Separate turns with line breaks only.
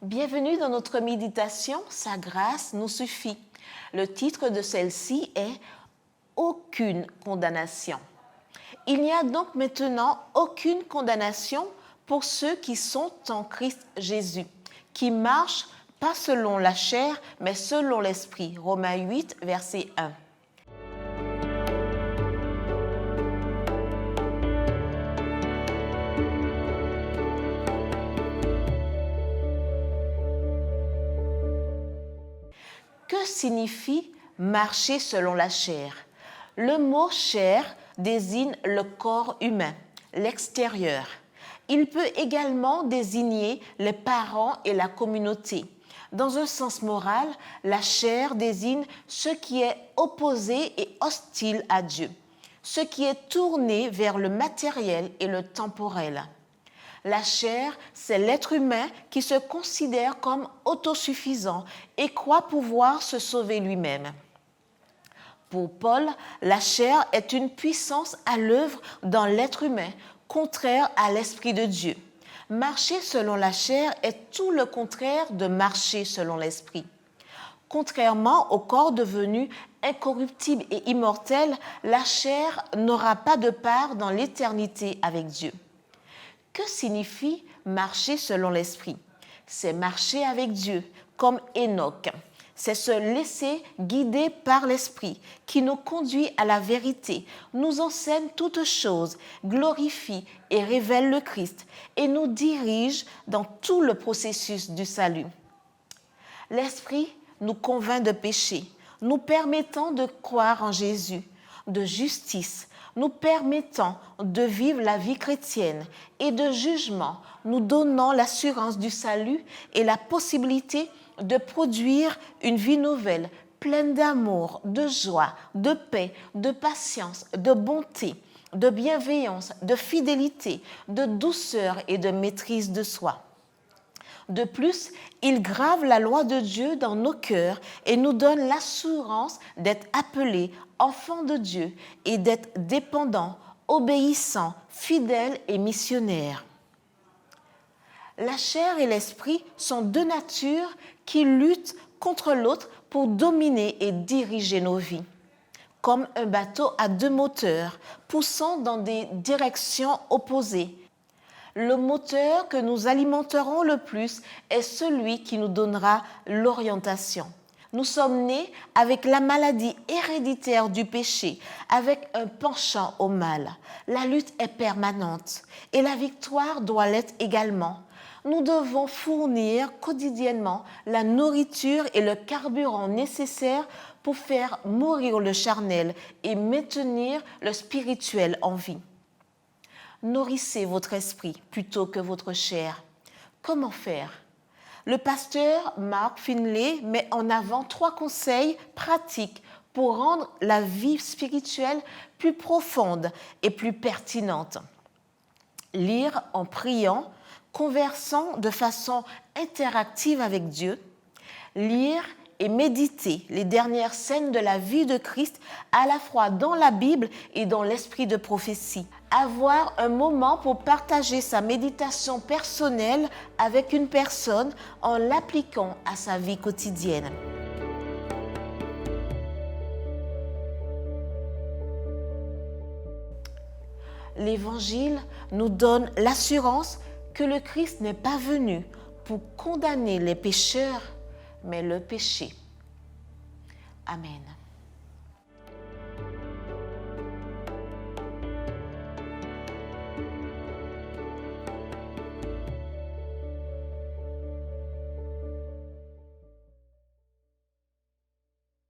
Bienvenue dans notre méditation « Sa grâce nous suffit ». Le titre de celle-ci est « Aucune condamnation ». Il n'y a donc maintenant aucune condamnation pour ceux qui sont en Christ Jésus, qui marchent pas selon la chair, mais selon l'Esprit. Romains 8, verset 1. Que signifie marcher selon la chair? Le mot chair désigne le corps humain, l'extérieur. Il peut également désigner les parents et la communauté. Dans un sens moral, la chair désigne ce qui est opposé et hostile à Dieu, ce qui est tourné vers le matériel et le temporel. La chair, c'est l'être humain qui se considère comme autosuffisant et croit pouvoir se sauver lui-même. Pour Paul, la chair est une puissance à l'œuvre dans l'être humain, contraire à l'Esprit de Dieu. Marcher selon la chair est tout le contraire de marcher selon l'Esprit. Contrairement au corps devenu incorruptible et immortel, la chair n'aura pas de part dans l'éternité avec Dieu. Que signifie marcher selon l'Esprit? C'est marcher avec Dieu, comme Enoch. C'est se laisser guider par l'Esprit qui nous conduit à la vérité, nous enseigne toutes choses, glorifie et révèle le Christ et nous dirige dans tout le processus du salut. L'Esprit nous convainc de péché, nous permettant de croire en Jésus, de justice, nous permettant de vivre la vie chrétienne et de jugement, nous donnant l'assurance du salut et la possibilité de produire une vie nouvelle, pleine d'amour, de joie, de paix, de patience, de bonté, de bienveillance, de fidélité, de douceur et de maîtrise de soi. De plus, il grave la loi de Dieu dans nos cœurs et nous donne l'assurance d'être appelés enfants de Dieu et d'être dépendants, obéissants, fidèles et missionnaires. La chair et l'esprit sont deux natures qui luttent contre l'autre pour dominer et diriger nos vies. Comme un bateau à deux moteurs, poussant dans des directions opposées. Le moteur que nous alimenterons le plus est celui qui nous donnera l'orientation. Nous sommes nés avec la maladie héréditaire du péché, avec un penchant au mal. La lutte est permanente et la victoire doit l'être également. Nous devons fournir quotidiennement la nourriture et le carburant nécessaires pour faire mourir le charnel et maintenir le spirituel en vie. Nourrissez votre esprit plutôt que votre chair. Comment faire? Le pasteur Mark Finley met en avant 3 conseils pratiques pour rendre la vie spirituelle plus profonde et plus pertinente. Lire en priant, conversant de façon interactive avec Dieu, lire et méditer les dernières scènes de la vie de Christ à la fois dans la Bible et dans l'esprit de prophétie. Avoir un moment pour partager sa méditation personnelle avec une personne en l'appliquant à sa vie quotidienne. L'Évangile nous donne l'assurance que le Christ n'est pas venu pour condamner les pécheurs, mais le péché. Amen.